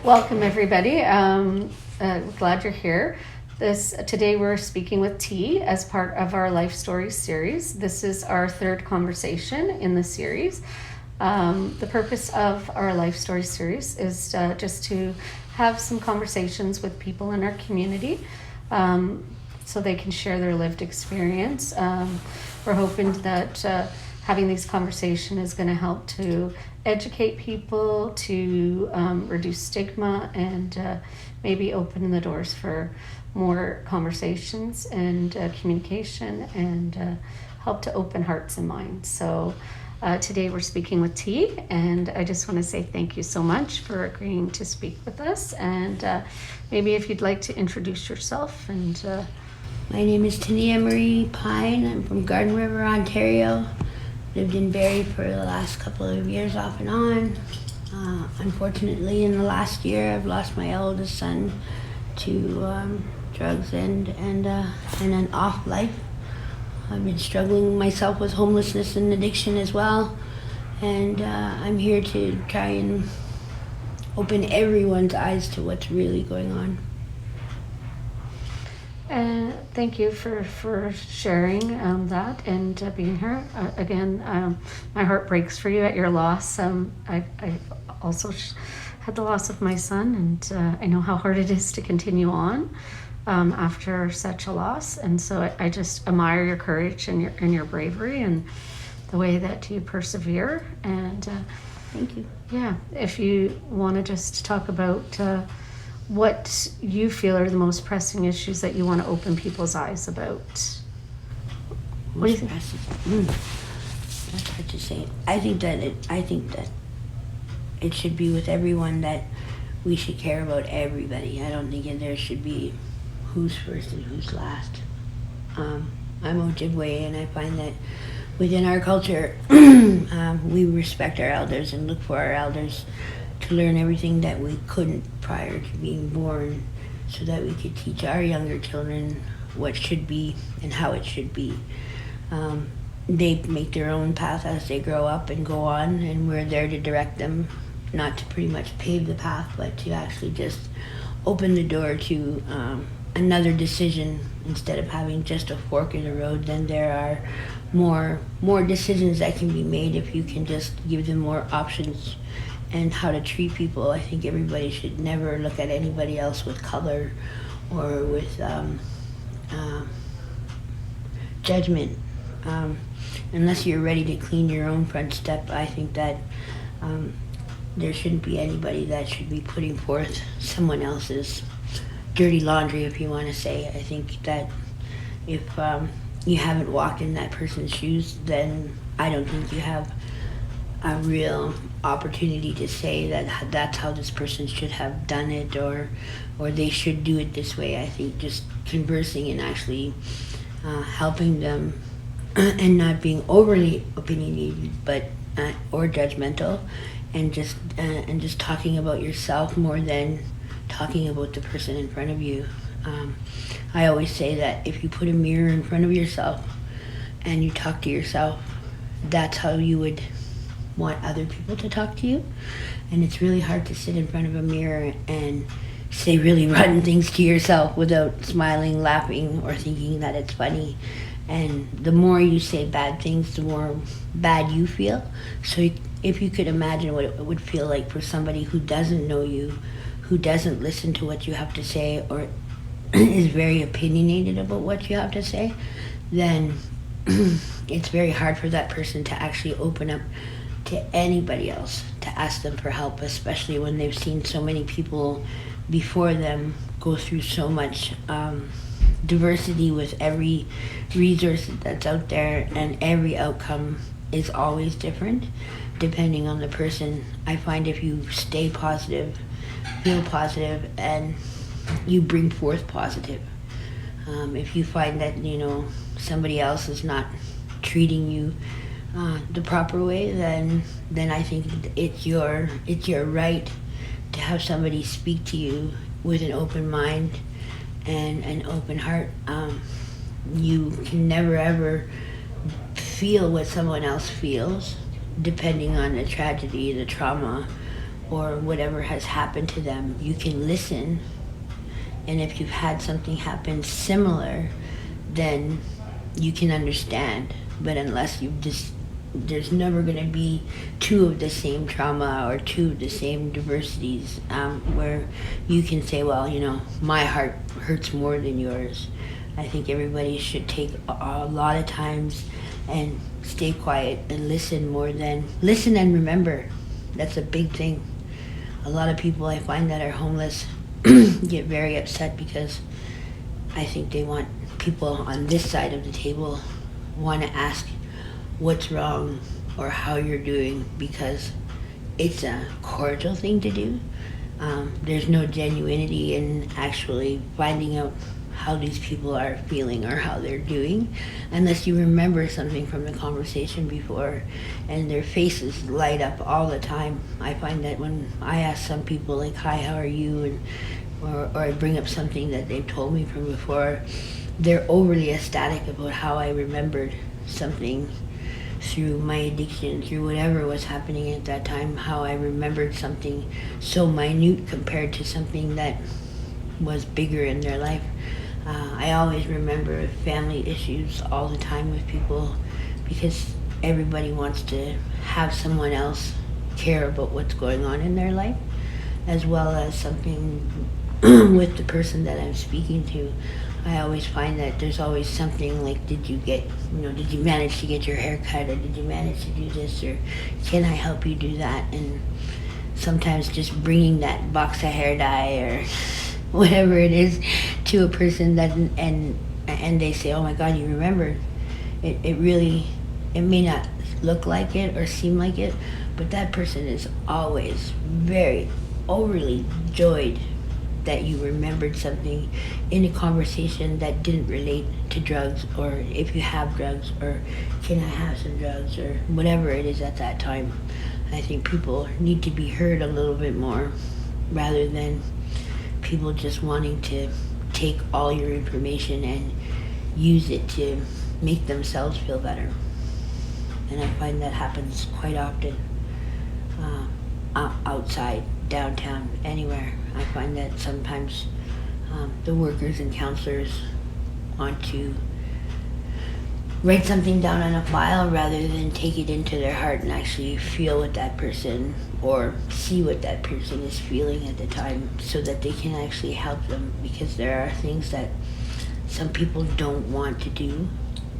Welcome, everybody. Glad you're here. Today we're speaking with T as part of our Life Stories series. This is our third conversation in the series. The purpose of our Life Stories series is just to have some conversations with people in our community so they can share their lived experience. We're hoping that having these conversations is going to help to educate people, to reduce stigma, and maybe open the doors for more conversations and communication, and help to open hearts and minds. So today we're speaking with T, and I just want to say thank you so much for agreeing to speak with us. And maybe if you'd like to introduce yourself. And my name is Taniya Maree Pine. I'm from Garden River, Ontario. Lived in Barrie for the last couple of years off and on. Unfortunately, in the last year, I've lost my eldest son to drugs and an off life. I've been struggling myself with homelessness and addiction as well. And I'm here to try and open everyone's eyes to what's really going on. Thank you for sharing that and being here. Again, my heart breaks for you at your loss. I also had the loss of my son, and I know how hard it is to continue on after such a loss. And so I just admire your courage and your bravery and the way that you persevere. And thank you. Yeah, if you want to just talk about what you feel are the most pressing issues that you want to open people's eyes about. What do you think? That's hard to say. I think that it should be with everyone, that we should care about everybody. I don't think there should be who's first and who's last. I'm Ojibwe, and I find that within our culture, we respect our elders and look for our elders to learn everything that we couldn't prior to being born, so that we could teach our younger children what should be and how it should be. They make their own path as they grow up and go on, and we're there to direct them, not to pretty much pave the path, but to actually just open the door to another decision. Instead of having just a fork in the road, then there are more decisions that can be made if you can just give them more options and how to treat people. I think everybody should never look at anybody else with color or with judgment. Unless you're ready to clean your own front step, I think that there shouldn't be anybody that should be putting forth someone else's dirty laundry, if you want to say. I think that if you haven't walked in that person's shoes, then I don't think you have a real opportunity to say that that's how this person should have done it, or they should do it this way. I think just conversing and actually helping them and not being overly opinionated, but or judgmental, and just talking about yourself more than talking about the person in front of you. I always say that if you put a mirror in front of yourself and you talk to yourself, that's how you would want other people to talk to you. And it's really hard to sit in front of a mirror and say really rotten things to yourself without smiling, laughing, or thinking that it's funny. And the more you say bad things, the more bad you feel. So if you could imagine what it would feel like for somebody who doesn't know you, who doesn't listen to what you have to say, or is very opinionated about what you have to say, then it's very hard for that person to actually open up to anybody else, to ask them for help, especially when they've seen so many people before them go through so much diversity with every resource that's out there, and every outcome is always different depending on the person. I find if you stay positive, feel positive, and you bring forth positive. If you find that somebody else is not treating you the proper way, then I think it's your right to have somebody speak to you with an open mind and an open heart. You can never ever feel what someone else feels, depending on the tragedy, the trauma, or whatever has happened to them, you can listen. And if you've had something happen similar, then you can understand. But unless you've just, there's never going to be two of the same trauma or two of the same diversities where you can say, well, you know, my heart hurts more than yours. I think everybody should take a lot of times and stay quiet and listen more than listen and remember. That's a big thing. A lot of people I find that are homeless get very upset because I think they want people on this side of the table want to ask what's wrong or how you're doing, because it's a cordial thing to do. There's no genuinity in actually finding out how these people are feeling or how they're doing unless you remember something from the conversation before, and their faces light up all the time. I find that when I ask some people like, hi, how are you, and or I bring up something that they've told me from before, they're overly ecstatic about how I remembered something through my addiction, through whatever was happening at that time, how I remembered something so minute compared to something that was bigger in their life. I always remember family issues all the time with people because everybody wants to have someone else care about what's going on in their life, as well as something with the person that I'm speaking to. I always find that there's always something like, did you manage to get your hair cut, or did you manage to do this, or can I help you do that? And sometimes just bringing that box of hair dye or whatever it is to a person that and they say, oh my God, you remembered. It really, it may not look like it or seem like it, but that person is always very overly joyed that you remembered something in a conversation that didn't relate to drugs, or if you have drugs, or can I have some drugs, or whatever it is at that time. I think people need to be heard a little bit more rather than people just wanting to take all your information and use it to make themselves feel better. And I find that happens quite often outside, downtown, anywhere. I find that sometimes the workers and counselors want to write something down on a file rather than take it into their heart and actually feel what that person or see what that person is feeling at the time, so that they can actually help them, because there are things that some people don't want to do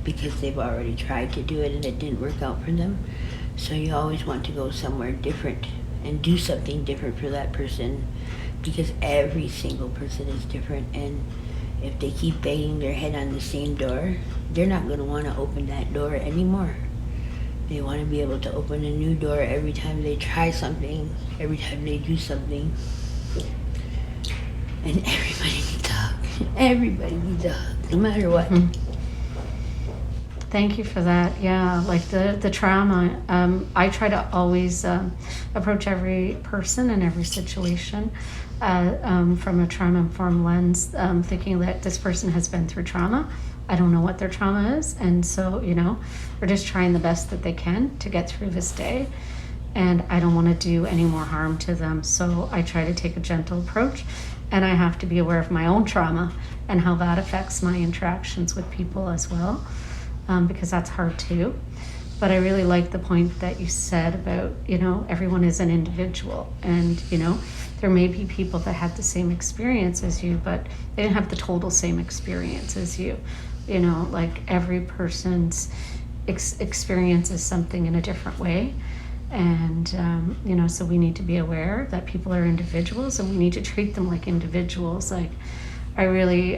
because they've already tried to do it and it didn't work out for them. So you always want to go somewhere different and do something different for that person, because every single person is different, and if they keep banging their head on the same door, they're not going to want to open that door anymore. They want to be able to open a new door every time they try something, every time they do something. And everybody needs a hug. Everybody needs a hug, no matter what. Thank you for that. Yeah, like the trauma, I try to always approach every person and every situation from a trauma-informed lens, thinking that this person has been through trauma. I don't know what their trauma is, and so, we're just trying the best that they can to get through this day, and I don't want to do any more harm to them, so I try to take a gentle approach, and I have to be aware of my own trauma and how that affects my interactions with people as well. Because that's hard too. But I really like the point that you said about, everyone is an individual, and, there may be people that had the same experience as you, but they didn't have the total same experience as you. Like every person's experience is something in a different way. And, so we need to be aware that people are individuals, and we need to treat them like individuals. Like, I really,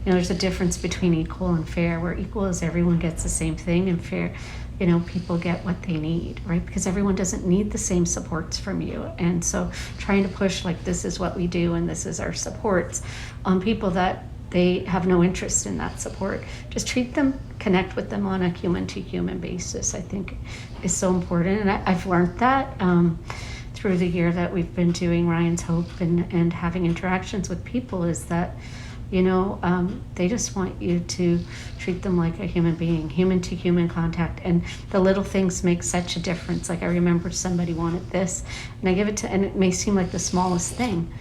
there's a difference between equal and fair, where equal is everyone gets the same thing, and fair, people get what they need, right? Because everyone doesn't need the same supports from you. And so trying to push like, this is what we do and this is our supports on people that they have no interest in that support, just treat them, connect with them on a human to human basis, I think is so important. And I've learned that through the year that we've been doing Ryan's Hope and having interactions with people, is that They just want you to treat them like a human being, human to human contact. And the little things make such a difference. Like I remember somebody wanted this, and I give it to, and it may seem like the smallest thing,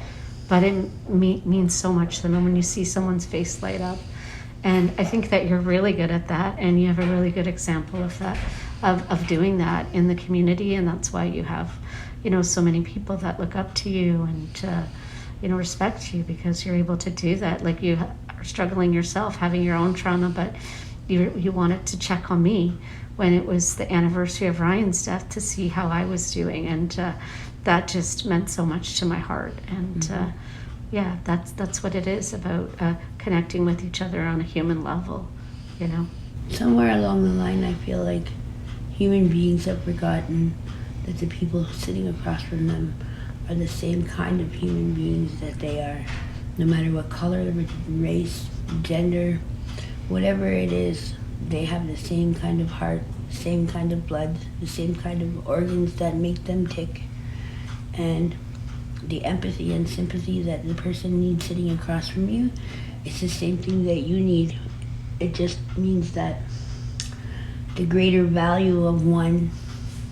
but it means so much to them. And when you see someone's face light up, and I think that you're really good at that, and you have a really good example of that, of doing that in the community, and that's why you have, so many people that look up to you and respect you, because you're able to do that. Like you are struggling yourself, having your own trauma, but you wanted to check on me when it was the anniversary of Ryan's death to see how I was doing, and that just meant so much to my heart. And that's what it is about, connecting with each other on a human level. Somewhere along the line, I feel like human beings have forgotten that the people sitting across from them are the same kind of human beings that they are, no matter what color, race, gender, whatever it is. They have the same kind of heart, same kind of blood, the same kind of organs that make them tick, and the empathy and sympathy that the person needs sitting across from you, it's the same thing that you need. It just means that the greater value of one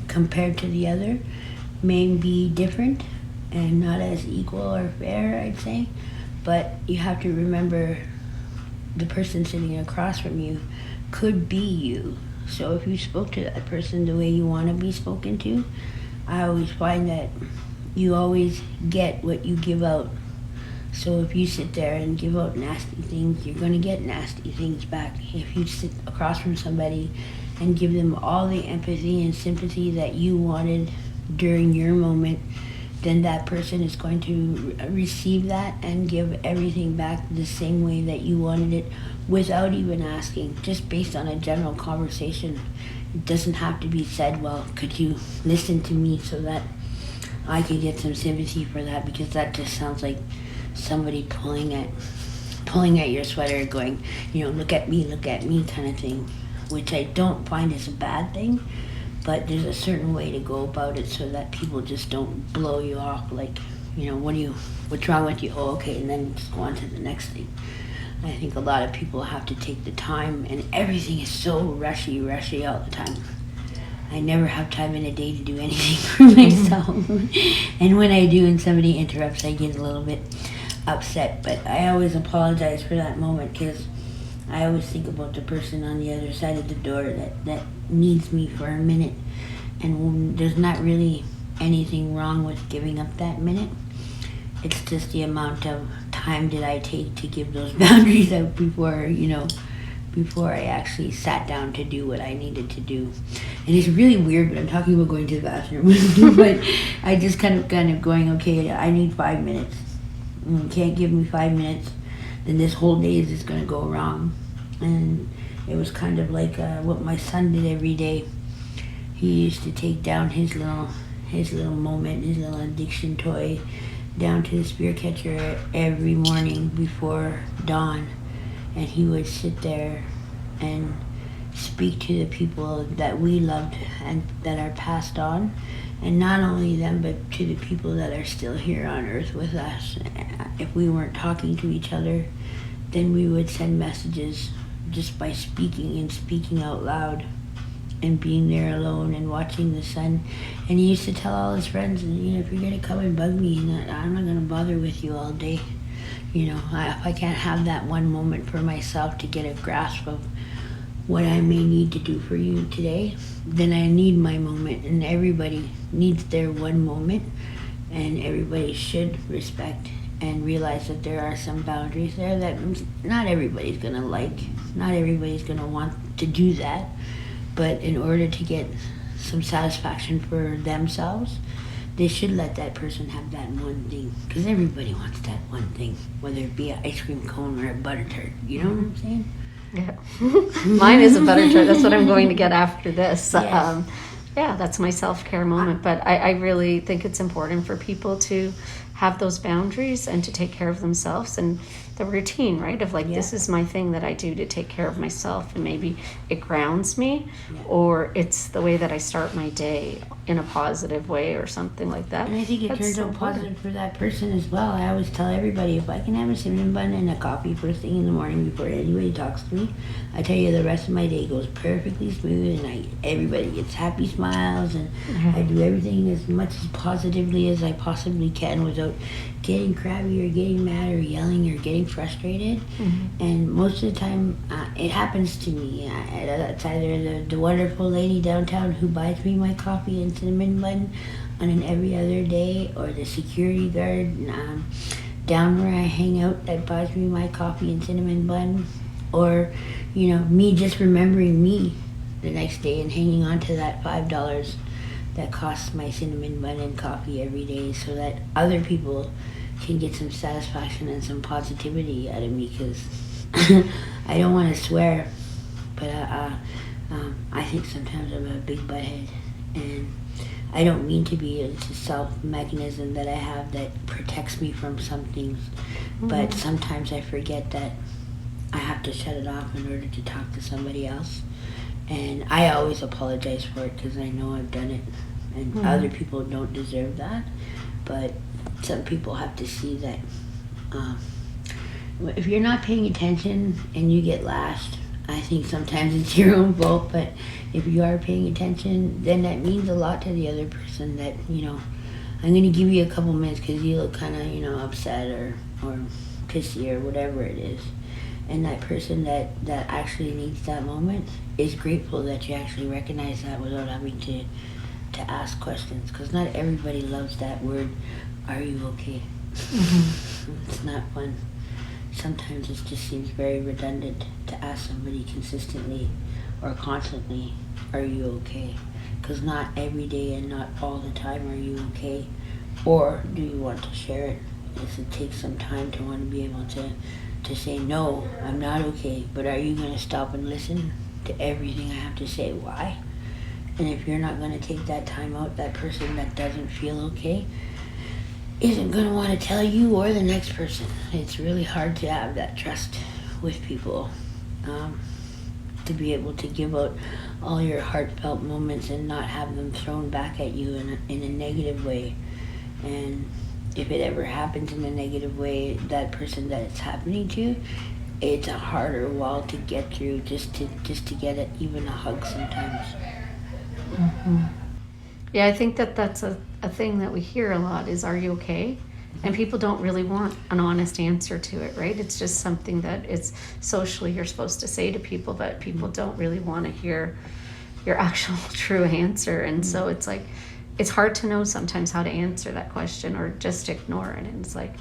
compared to the other may be different and not as equal or fair, I'd say. But you have to remember the person sitting across from you could be you. So if you spoke to that person the way you want to be spoken to, I always find that you always get what you give out. So if you sit there and give out nasty things, you're going to get nasty things back. If you sit across from somebody and give them all the empathy and sympathy that you wanted during your moment, then that person is going to receive that and give everything back the same way that you wanted it, without even asking, just based on a general conversation. It doesn't have to be said, well, could you listen to me so that I could get some sympathy for that, because that just sounds like somebody pulling at your sweater going, look at me kind of thing, which I don't find is a bad thing. But there's a certain way to go about it so that people just don't blow you off like, what's wrong with you? Oh, okay, and then just go on to the next thing. I think a lot of people have to take the time, and everything is so rushy all the time. I never have time in a day to do anything for myself. And when I do and somebody interrupts, I get a little bit upset. But I always apologize for that moment, because I always think about the person on the other side of the door that needs me for a minute. And there's not really anything wrong with giving up that minute. It's just the amount of time did I take to give those boundaries out before I actually sat down to do what I needed to do. And it's really weird, but I'm talking about going to the bathroom. But I just kind of going, okay, I need 5 minutes. You can't give me 5 minutes, then this whole day is just going to go wrong. And it was kind of like what my son did every day. He used to take down his little moment, his little addiction toy, down to the spear catcher every morning before dawn, and he would sit there and speak to the people that we loved and that are passed on, and not only them, but to the people that are still here on earth with us. If we weren't talking to each other, then we would send messages just by speaking out loud and being there alone and watching the sun. And he used to tell all his friends, if you're gonna come and bug me, I'm not gonna bother with you all day. If I can't have that one moment for myself to get a grasp of what I may need to do for you today, then I need my moment. And everybody needs their one moment, and everybody should respect and realize that there are some boundaries there that not everybody's gonna like, not everybody's gonna want to do that. But in order to get some satisfaction for themselves, they should let that person have that one thing, because everybody wants that one thing, whether it be an ice cream cone or a butter tart. You know what I'm saying? Yeah. Mine is a butter tart. That's what I'm going to get after this. Yes. That's my self-care moment. But I really think it's important for people to have those boundaries and to take care of themselves, and the routine, right? Of like, this is my thing that I do to take care of myself, and maybe it grounds me, or it's the way that I start my day in a positive way or something like that. And I think it That's turns so out important. positive for that person as well. I always tell everybody, if I can have a cinnamon bun and a coffee first thing in the morning before anybody talks to me, I tell you the rest of my day goes perfectly smooth, and everybody gets happy smiles, and I do everything as much as positively as I possibly can without getting crabby or getting mad or yelling or getting frustrated. And most of the time it happens to me. It's either the wonderful lady downtown who buys me my coffee and cinnamon bun on an every other day, or the security guard down where I hang out that buys me my coffee and cinnamon bun, or me just remembering me the next day and hanging on to that $5 that costs my cinnamon bun and coffee every day, so that other people can get some satisfaction and some positivity out of me. Because I don't want to swear, but I think sometimes I'm a big butthead, and I don't mean to be. It's a self mechanism that I have that protects me from some things, but sometimes I forget that I have to shut it off in order to talk to somebody else. And I always apologize for it because I know I've done it, and other people don't deserve that. But some people have to see that if you're not paying attention and you get lashed, I think sometimes it's your own fault. But if you are paying attention, then that means a lot to the other person, that I'm going to give you a couple minutes because you look kind of upset or pissy or whatever it is. And that person that actually needs that moment is grateful that you actually recognize that without having to ask questions. Because not everybody loves that word, "Are you okay?" It's not fun. Sometimes it just seems very redundant to ask somebody consistently or constantly, "Are you okay?" Because not every day and not all the time are you okay. Or do you want to share it? Does it take some time to want to be able to say, "No, I'm not okay," but are you going to stop and listen to everything I have to say? Why? And if you're not going to take that time out, that person that doesn't feel okay isn't going to want to tell you or the next person. It's really hard to have that trust with people, to be able to give out all your heartfelt moments and not have them thrown back at you in a negative way. And if it ever happens in a negative way, that person that it's happening to, it's a harder wall to get through, just to get even a hug sometimes. Yeah, I think that's a thing that we hear a lot is, "Are you okay?" And people don't really want an honest answer to it, right? It's just something that it's socially you're supposed to say to people, but people don't really want to hear your actual true answer. And so it's like, it's hard to know sometimes how to answer that question or just ignore it. And it's like,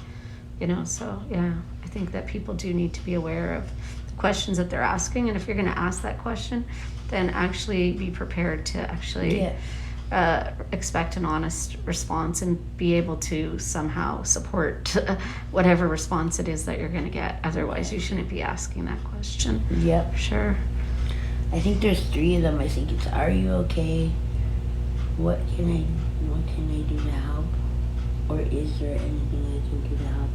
so yeah, I think that people do need to be aware of the questions that they're asking. And if you're going to ask that question, then actually be prepared to actually expect an honest response and be able to somehow support whatever response it is that you're going to get. Otherwise, you shouldn't be asking that question. Yep. Sure. I think there's 3 of them. I think it's, "Are you okay?" What can I do to help? Or is there anything I can do to help?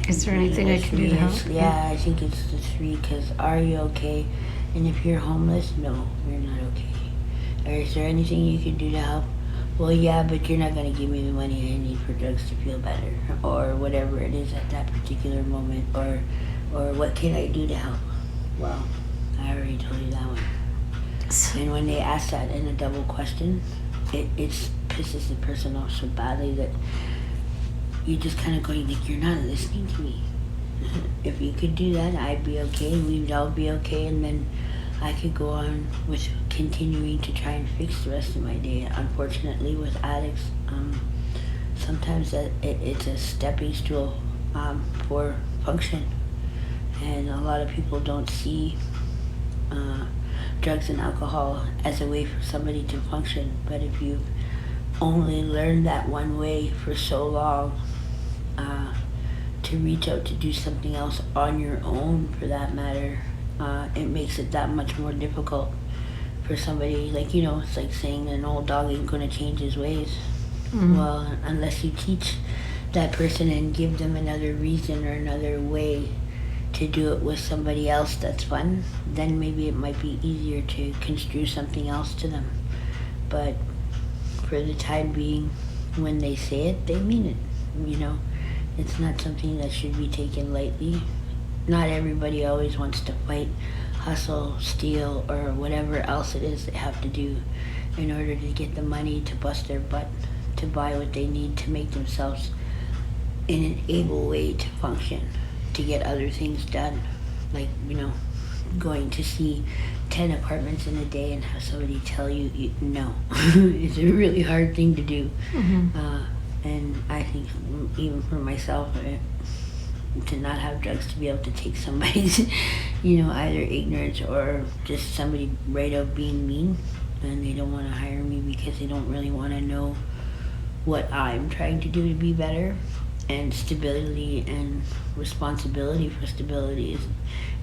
Is there anything I can do to help? Yeah, I think it's the 3, because "Are you okay?" And if you're homeless, no, you're not okay. Or is there anything you can do to help? Well, yeah, but you're not going to give me the money I need for drugs to feel better, or whatever it is at that particular moment. Or what can I do to help? Well, I already told you that one. And when they ask that in a double question, it pisses the person off so badly that you're just kind of going, like, "You're not listening to me." If you could do that, I'd be okay, we'd all be okay, and then I could go on with continuing to try and fix the rest of my day. Unfortunately, with addicts, sometimes it's a stepping stool for function, and a lot of people don't see drugs and alcohol as a way for somebody to function. But if you've only learned that one way for so long, to reach out to do something else on your own, for that matter, it makes it that much more difficult for somebody. Like, it's like saying an old dog ain't gonna change his ways. Well, unless you teach that person and give them another reason or another way to do it with somebody else that's fun, then maybe it might be easier to construe something else to them. but for the time being, when they say it, they mean it. It's not something that should be taken lightly. Not everybody always wants to fight, hustle, steal, or whatever else it is they have to do in order to get the money to bust their butt to buy what they need to make themselves in an able way to function, to get other things done. Like, going to see 10 apartments in a day and have somebody tell you no. It's a really hard thing to do. And I think even for myself, to not have drugs, to be able to take somebody's, either ignorance or just somebody right out being mean, and they don't want to hire me because they don't really want to know what I'm trying to do to be better. And stability and responsibility for stability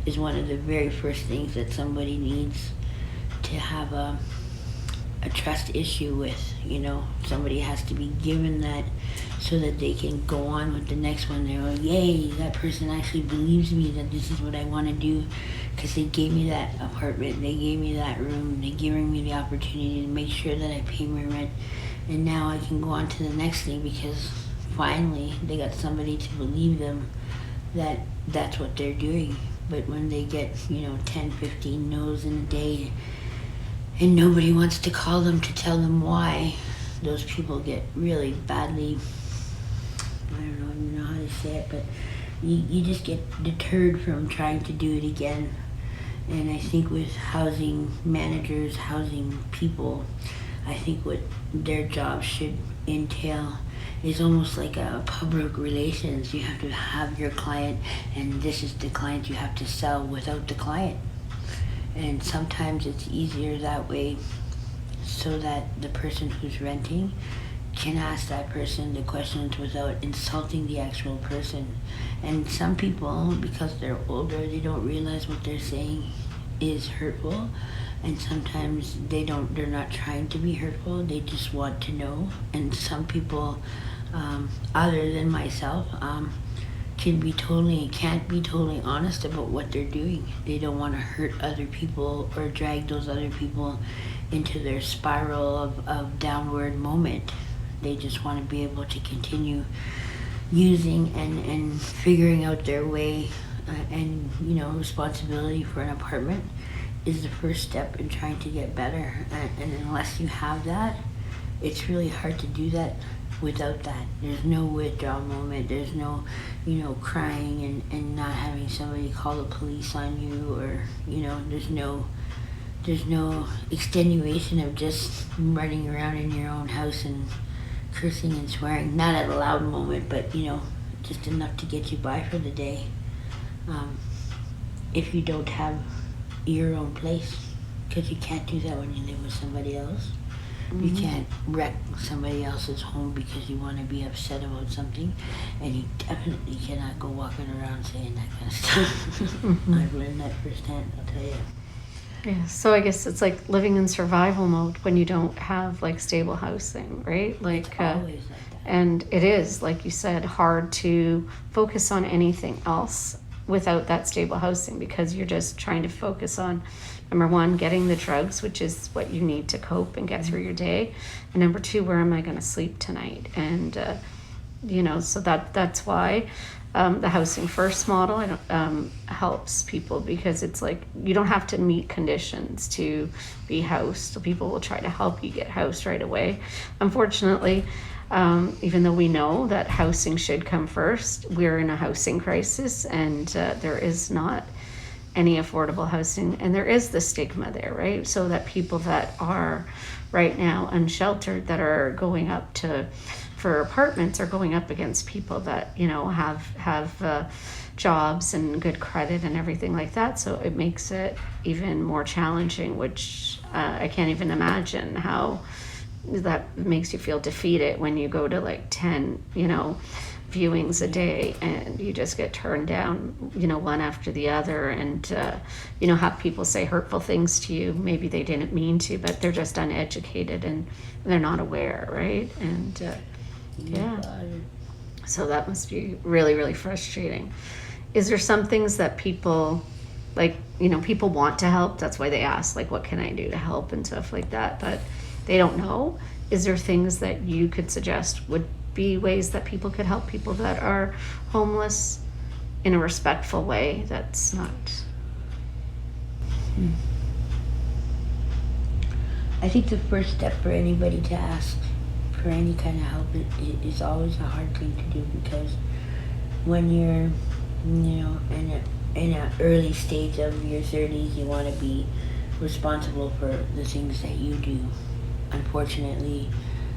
is one of the very first things that somebody needs to have a trust issue with. Somebody has to be given that so that they can go on with the next one. They're like, yay, that person actually believes me that this is what I want to do, because they gave me that apartment, they gave me that room, they're giving me the opportunity to make sure that I pay my rent, and now I can go on to the next thing because finally they got somebody to believe them that that's what they're doing. But when they get 10, 15 no's in a day and nobody wants to call them to tell them why, those people get really badly, I don't even know how to say it, but you just get deterred from trying to do it again. And I think with housing managers, housing people, I think what their job should entail is almost like a public relations. You have to have your client, and this is the client you have to sell without the client. And sometimes it's easier that way, so that the person who's renting can ask that person the questions without insulting the actual person. And some people, because they're older, they don't realize what they're saying is hurtful. And sometimes they're not trying to be hurtful, they just want to know. And some people, other than myself, can't be totally honest about what they're doing. They don't want to hurt other people or drag those other people into their spiral of downward moment. They just want to be able to continue using and figuring out their way. And responsibility for an apartment is the first step in trying to get better. And unless you have that, it's really hard to do that without that. There's no withdrawal moment. There's no, crying and not having somebody call the police on you, or, there's no extenuation of just running around in your own house and cursing and swearing. Not at a loud moment, but, just enough to get you by for the day. If you don't have your own place, because you can't do that when you live with somebody else. You can't wreck somebody else's home because you want to be upset about something, and you definitely cannot go walking around saying that kind of stuff. I've learned that firsthand, I'll tell you. Yeah, so I guess it's like living in survival mode when you don't have stable housing, right? It's always like that. And it is, like you said, hard to focus on anything else without that stable housing, because you're just trying to focus on, number one, getting the drugs, which is what you need to cope and get through your day, and number two, where am I going to sleep tonight? And so that's why the housing first model helps people, because it's like you don't have to meet conditions to be housed. So people will try to help you get housed right away. Unfortunately, even though we know that housing should come first, we're in a housing crisis, and there is not any affordable housing, and there is the stigma there, right? So that people that are right now unsheltered, that are going up for apartments, are going up against people that have jobs and good credit and everything like that. So it makes it even more challenging, which I can't even imagine how that makes you feel defeated when you go to 10 viewings a day and you just get turned down one after the other, and have people say hurtful things to you. Maybe they didn't mean to, but they're just uneducated and they're not aware, right? And so that must be really, really frustrating. Is there some things that people people want to help, that's why they ask what can I do to help and stuff like that, but they don't know. Is there things that you could suggest would be ways that people could help people that are homeless in a respectful way that's not... I think the first step for anybody to ask for any kind of help is always a hard thing to do, because when you're, in an early stage of your 30s, you want to be responsible for the things that you do. Unfortunately,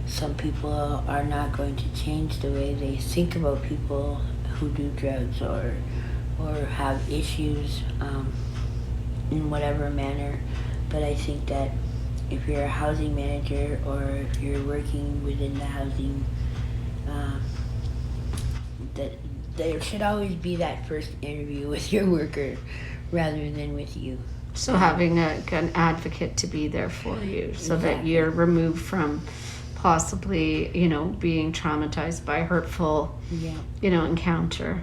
some people are not going to change the way they think about people who do drugs or have issues in whatever manner. But I think that if you're a housing manager or if you're working within the housing, that there should always be that first interview with your worker rather than with you. So having an advocate to be there for you, so that you're removed from possibly, being traumatized by a hurtful, encounter.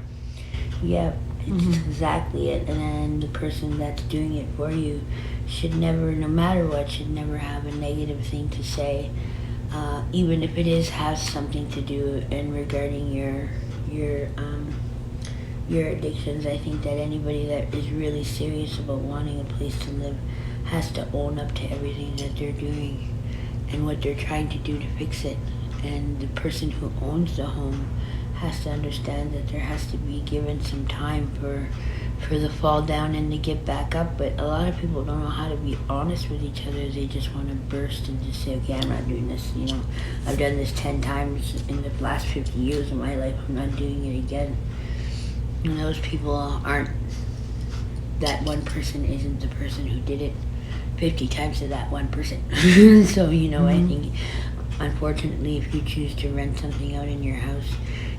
Yeah, it's exactly it. And then the person that's doing it for you should never, no matter what, should never have a negative thing to say, even if it has something to do in regarding your addictions. I think that anybody that is really serious about wanting a place to live has to own up to everything that they're doing and what they're trying to do to fix it. And the person who owns the home has to understand that there has to be given some time for the fall down and to get back up. But a lot of people don't know how to be honest with each other. They just want to burst and just say, okay, I'm not doing this. I've done this 10 times in the last 50 years of my life. I'm not doing it again. And those people aren't, that one person isn't the person who did it 50 times to that one person. So, I think, unfortunately, if you choose to rent something out in your house,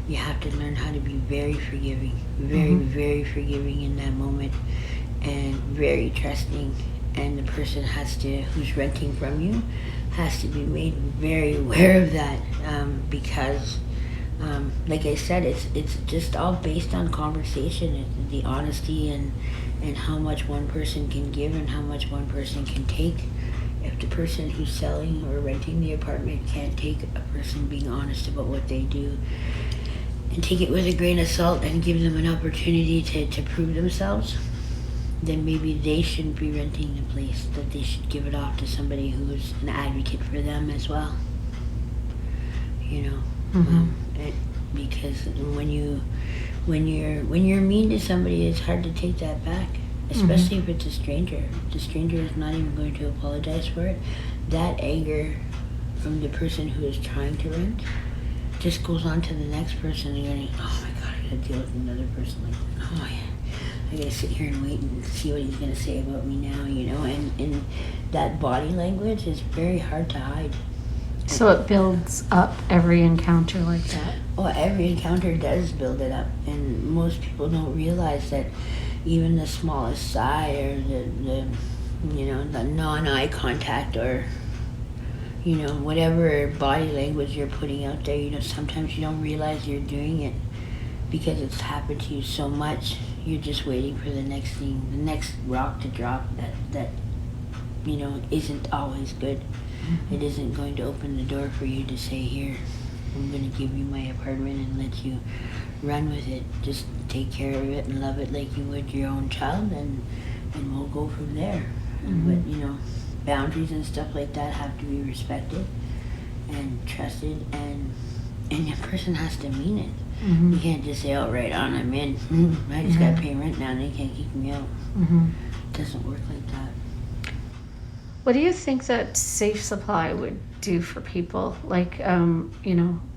you have to learn how to be very forgiving, very forgiving in that moment, and very trusting. And the person who's renting from you has to be made very aware of that, because like I said, it's just all based on conversation, and the honesty and how much one person can give and how much one person can take. If the person who's selling or renting the apartment can't take a person being honest about what they do and take it with a grain of salt and give them an opportunity to prove themselves, then maybe they shouldn't be renting the place, that they should give it off to somebody who's an advocate for them as well. Because when you're mean to somebody, it's hard to take that back, especially if it's a stranger. If the stranger is not even going to apologize for it, that anger from the person who is trying to rent just goes on to the next person, and you're like, oh my god, I gotta deal with another person like that. Oh yeah, I gotta sit here and wait and see what he's gonna say about me now, and that body language is very hard to hide. So it builds up every encounter like that? Well, every encounter does build it up, and most people don't realize that even the smallest sigh or the non-eye contact or whatever body language you're putting out there, sometimes you don't realize you're doing it because it's happened to you so much. You're just waiting for the next thing, the next rock to drop that isn't always good. It isn't going to open the door for you to say, here, I'm going to give you my apartment and let you run with it. Just take care of it and love it like you would your own child, and we'll go from there. But boundaries and stuff like that have to be respected and trusted, and the person has to mean it. You can't just say, oh, right on, I'm in. I just got to pay rent now and they can't kick me out. It doesn't work like that. What do you think that Safe Supply would do for people? Like,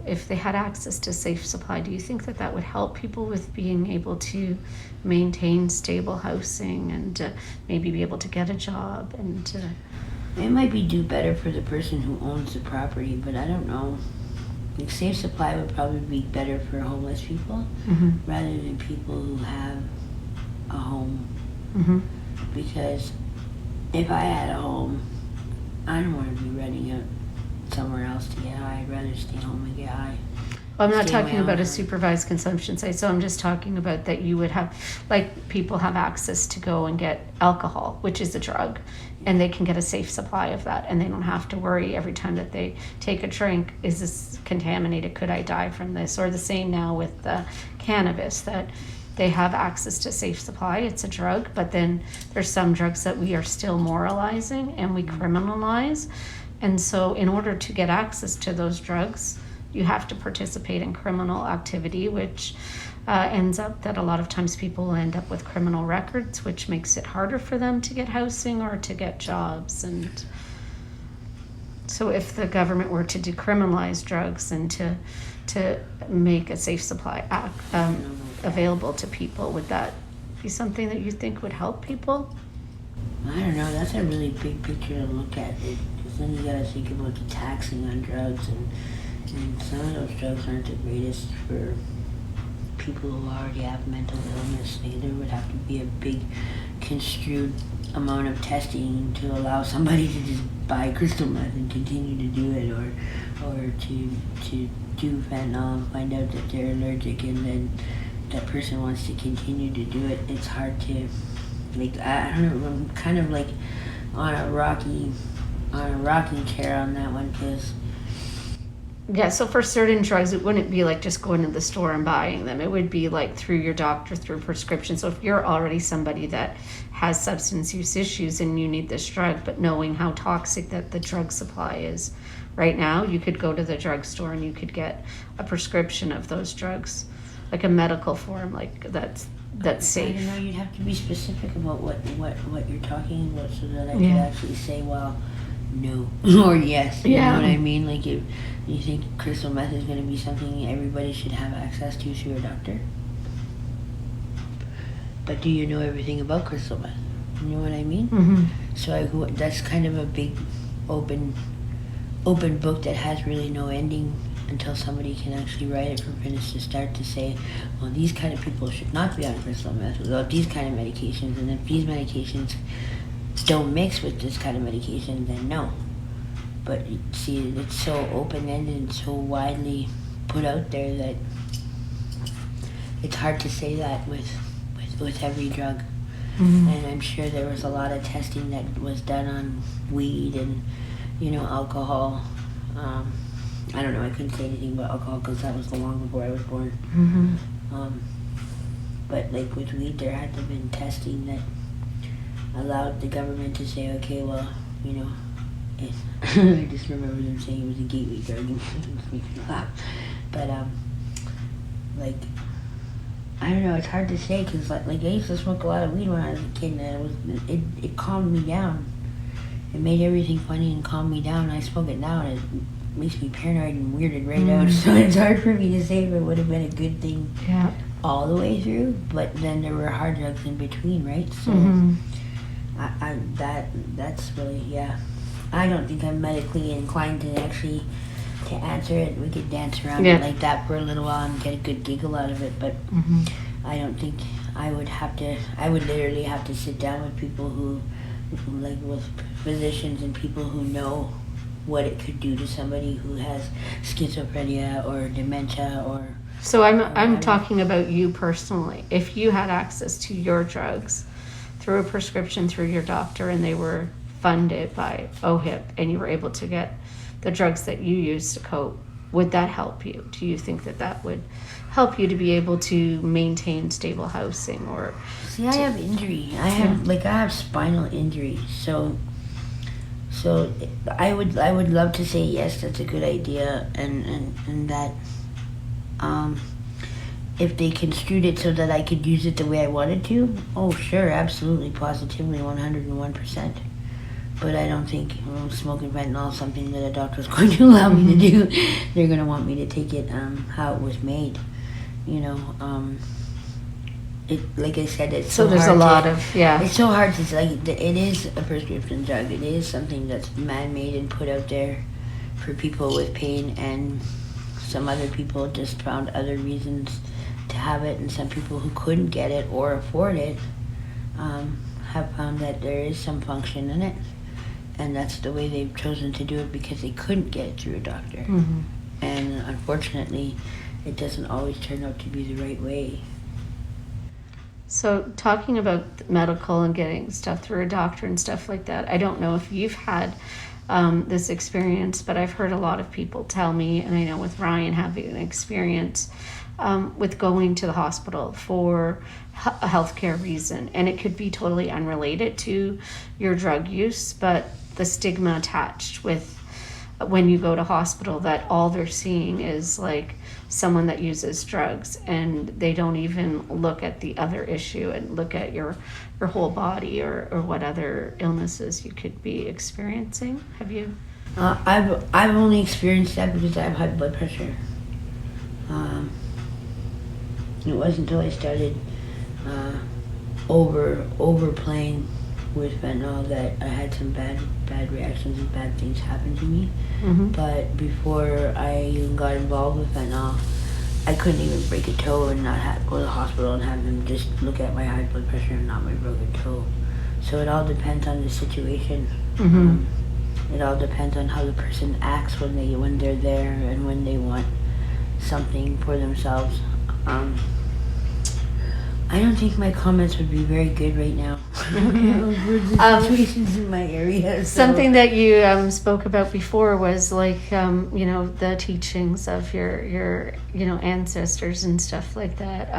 if they had access to Safe Supply, do you think that would help people with being able to maintain stable housing and maybe be able to get a job? And it might do better for the person who owns the property, but I don't know. Like, Safe Supply would probably be better for homeless people rather than people who have a home. Because if I had a home, I don't want to be renting out somewhere else to get high. I'd rather stay home and get high. I'm not stay on talking my about own. a supervised consumption site, so I'm just talking about that you would have, like, people have access to go and get alcohol, which is a drug, and they can get a safe supply of that, and they don't have to worry every time that they take a drink, is this contaminated, could I die from this? Or the same now with the cannabis, that they have access to safe supply, it's a drug, but then there's some drugs that we are still moralizing and we criminalize. And so in order to get access to those drugs, you have to participate in criminal activity, which ends up that a lot of times people will end up with criminal records, which makes it harder for them to get housing or to get jobs. And so if the government were to decriminalize drugs and to make a safe supply available to people, would that be something that you think would help people? I don't know. That's a really big picture to look at. Because then you gotta think about the taxing on drugs, and some of those drugs aren't the greatest for people who already have mental illness. There would have to be a big construed amount of testing to allow somebody to just buy crystal meth and continue to do it, or to do fentanyl and find out that they're allergic and then that person wants to continue to do it. It's hard to, like, I don't know, I'm kind of like on a rocking chair on that one, because Yeah, so for certain drugs, it wouldn't be like just going to the store and buying them. It would be like through your doctor, through prescription. So if you're already somebody that has substance use issues and you need this drug, but knowing how toxic that the drug supply is right now, you could go to the drugstore and you could get a prescription of those drugs, like a medical form, like that's safe. I don't know, you'd have to be specific about what you're talking about so that I could actually say, well, no or yes. You know what I mean? Like, if you think crystal meth is going to be something everybody should have access to through a doctor, but do you know everything about crystal meth? You know what I mean? Mm-hmm. So that's kind of a big open book that has really no ending until somebody can actually write it from finish to start to say, well, these kind of people should not be on crystal meth without these kind of medications, and if these medications don't mix with this kind of medication, then no. But see, it's so open-ended and so widely put out there that it's hard to say that with every drug. Mm-hmm. And I'm sure there was a lot of testing that was done on weed and, alcohol. I don't know, I couldn't say anything about alcohol because that was long before I was born. Mm-hmm. But like with weed, there had to have been testing that allowed the government to say, okay, well, I just remember them saying it was a gateway drug. It makes me laugh. But like, I don't know, it's hard to say because like I used to smoke a lot of weed when I was a kid, and it calmed me down. It made everything funny and calmed me down. I smoke it now and it makes me paranoid and weirded right out. So it's hard for me to say if it would have been a good thing all the way through. But then there were hard drugs in between, right? So that's really, I don't think I'm medically inclined to actually to answer it. We could dance around it like that for a little while and get a good giggle out of it, but I don't think I would literally have to sit down with people who, like with physicians and people who know what it could do to somebody who has schizophrenia or dementia or... So I'm talking about you personally. If you had access to your drugs through a prescription through your doctor and they were funded by OHIP and you were able to get the drugs that you use to cope, would that help you? Do you think that would help you to be able to maintain stable housing? Or see, I have injury. I have spinal injury. So I would love to say yes, that's a good idea, and that if they construed it so that I could use it the way I wanted to, oh sure, absolutely, positively, 101%. But I don't think smoking fentanyl is something that a doctor's going to allow me to do. They're going to want me to take it how it was made. Like I said, it's so there's hard a lot of It's so hard to like. It is a prescription drug. It is something that's man-made and put out there for people with pain, and some other people just found other reasons to have it, and some people who couldn't get it or afford it have found that there is some function in it, and that's the way they've chosen to do it because they couldn't get it through a doctor. And unfortunately, it doesn't always turn out to be the right way. So talking about medical and getting stuff through a doctor and stuff like that, I don't know if you've had this experience, but I've heard a lot of people tell me, and I know with Ryan having an experience with going to the hospital for a healthcare reason, and it could be totally unrelated to your drug use, but the stigma attached with when you go to hospital, that all they're seeing is like someone that uses drugs, and they don't even look at the other issue and look at your whole body or what other illnesses you could be experiencing. Have you? I've only experienced that because I have high blood pressure. It wasn't until I started overplaying with fentanyl that I had some bad reactions and bad things happen to me. Mm-hmm. But before I even got involved with fentanyl, I couldn't even break a toe and not go to the hospital and have them just look at my high blood pressure and not my broken toe. So it all depends on the situation. Mm-hmm. It all depends on how the person acts when they're there and when they want something for themselves. I don't think my comments would be very good right now. For the situations in my area. So. Something that you spoke about before was like the teachings of your ancestors and stuff like that.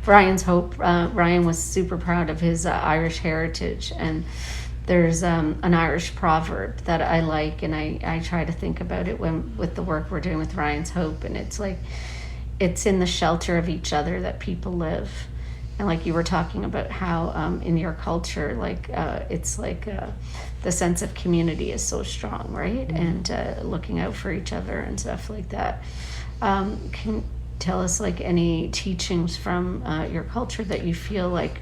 Ryan's hope. Ryan was super proud of his Irish heritage, and there's an Irish proverb that I like, and I try to think about it with the work we're doing with Ryan's Hope, and it's like it's in the shelter of each other that people live. And like you were talking about how in your culture, like it's like the sense of community is so strong, right? Mm-hmm. And looking out for each other and stuff like that. Can you tell us like any teachings from your culture that you feel like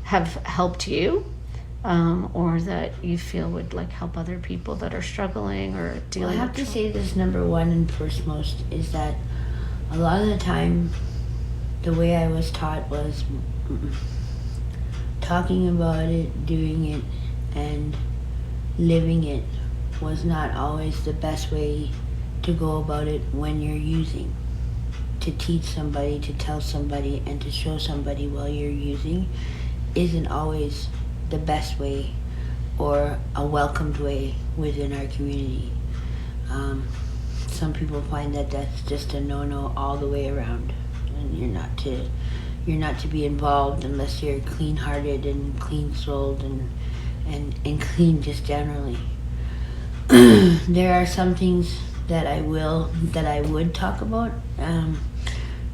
have helped you, or that you feel would like help other people that are struggling or dealing with? I have to say this number one and first most is that a lot of the time the way I was taught was talking about it, doing it, and living it was not always the best way to go about it when you're using. To teach somebody, to tell somebody, and to show somebody while you're using isn't always the best way or a welcomed way within our community. Some people find that that's just a no-no all the way around, and you're not to be involved unless you're clean-hearted and clean-souled and clean just generally. There are some things that I would talk about,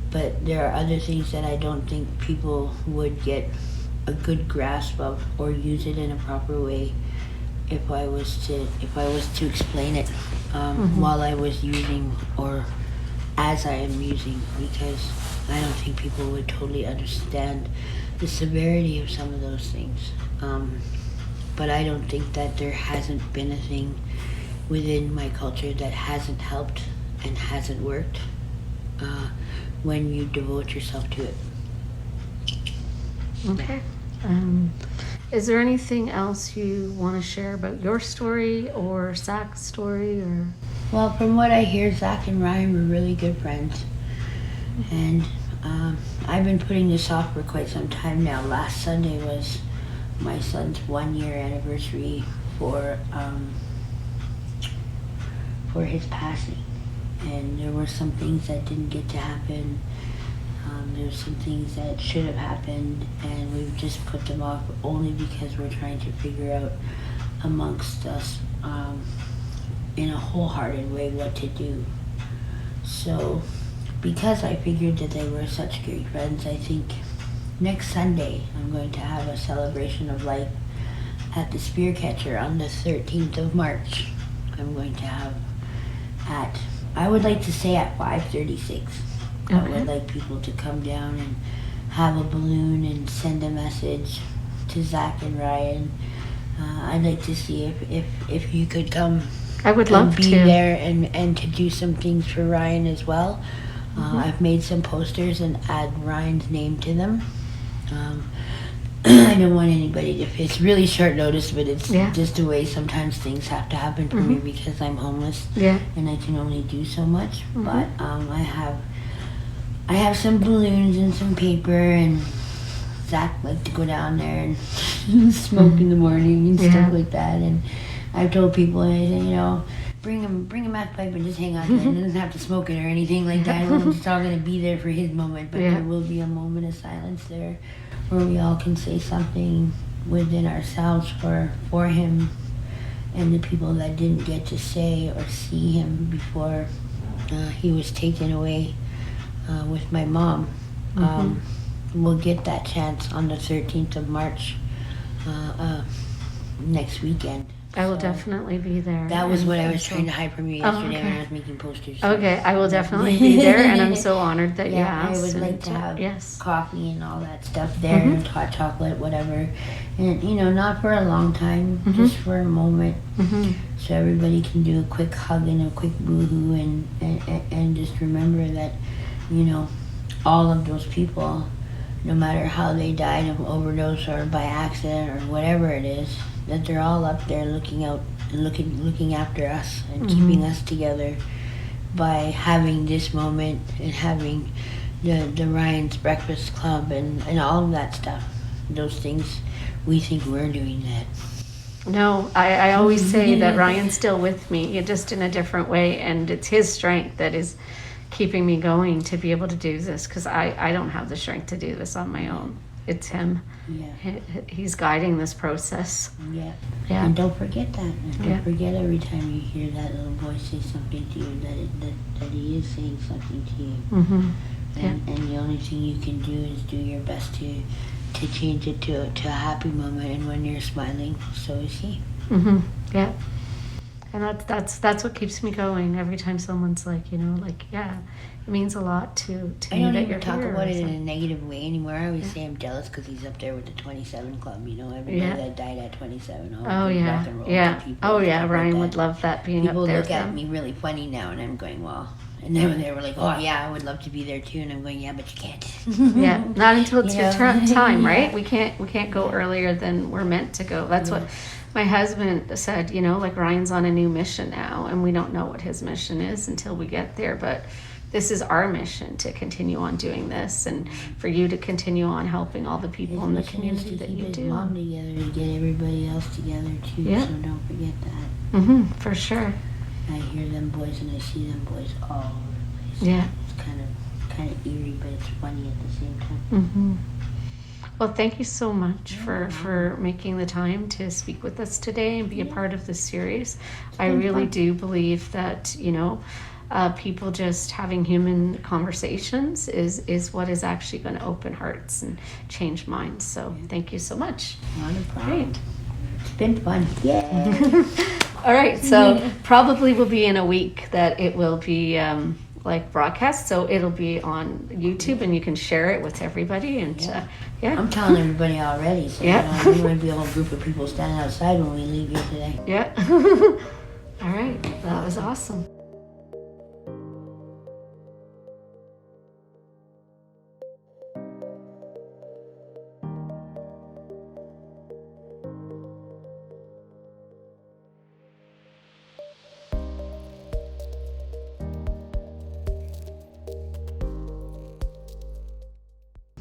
but there are other things that I don't think people would get a good grasp of or use it in a proper way if I was to explain it while I was using or as I am using, because I don't think people would totally understand the severity of some of those things. But I don't think that there hasn't been a thing within my culture that hasn't helped and hasn't worked when you devote yourself to it. Okay. Is there anything else you want to share about your story or Zach's story? Or? Well, from what I hear, Zach and Ryan were really good friends. And I've been putting this off for quite some time now. Last Sunday was my son's 1-year anniversary for his passing. And there were some things that didn't get to happen. There were some things that should have happened, and we've just put them off only because we're trying to figure out amongst us in a wholehearted way what to do. So because I figured that they were such great friends, I think next Sunday I'm going to have a celebration of life at the Spear Catcher on the 13th of March. I'm going to have I would like to say at 5:36. Okay. I would like people to come down and have a balloon and send a message to Zach and Ryan. I'd like to see if you could come. I would love to be there and to do some things for Ryan as well. I've made some posters and add Ryan's name to them. I don't want anybody to. It's really short notice, but it's just the way sometimes things have to happen for me because I'm homeless and I can only do so much. But I have I have some balloons and some paper, and Zach likes to go down there and smoke in the morning and stuff like that. And I've told people, I say, you know, bring a meth pipe and just hang on to it. He doesn't have to smoke it or anything like that. We're just all going to be there for his moment, but there will be a moment of silence there where we all can say something within ourselves for him and the people that didn't get to say or see him before he was taken away with my mom. We'll get that chance on the 13th of March next weekend. I will definitely be there. That was what I was trying to hide from you yesterday when I was making posters. Okay, I will definitely be there, and I'm so honored that you asked. I would like to have coffee and all that stuff there, and hot chocolate, whatever. And, you know, not for a long time, just for a moment. So everybody can do a quick hug and a quick boo-hoo and just remember that, you know, all of those people, no matter how they died of overdose or by accident or whatever it is, that they're all up there looking out and looking after us and keeping us together by having this moment and having the Ryan's Breakfast Club and all of that stuff. Those things, we think we're doing that. No, I always say that Ryan's still with me, just in a different way, and it's his strength that is keeping me going to be able to do this, because I don't have the strength to do this on my own. It's him. He's guiding this process. And don't forget that. And don't forget every time you hear that little voice say something to you that he is saying something to you. And the only thing you can do is do your best to change it to a happy moment. And when you're smiling, so is he. Yeah. And that's what keeps me going every time someone's like, you know, like, it means a lot to me that you're here. I don't even talk about it in a negative way anymore. I always say I'm jealous because he's up there with the 27 Club, you know, everybody that died at 27. Rock and roll people, Ryan would love that being people up there. People look at me really funny now, and I'm going, well, and then they were like, oh yeah, I would love to be there too, and I'm going, yeah, but you can't. Not until it's your time, right? We can't go earlier than we're meant to go. That's what my husband said, you know, like, Ryan's on a new mission now, and we don't know what his mission is until we get there, but this is our mission to continue on doing this, and for you to continue on helping all the people in the community that you do. Keep his mom together, to get everybody else together too, so don't forget that. For sure. I hear them boys and I see them boys all over the place. It's kind of eerie, but it's funny at the same time. Well, thank you so much for making the time to speak with us today and be a part of this series. I really do believe that, you know, people just having human conversations is what is actually going to open hearts and change minds. So thank you so much. Not a problem. Great. It's been fun. Yay! All right, so probably will be in a week that it will be like broadcast, so it'll be on YouTube and you can share it with everybody. And I'm telling everybody already, so you know, there might be a whole group of people standing outside when we leave here today. All right, that was awesome.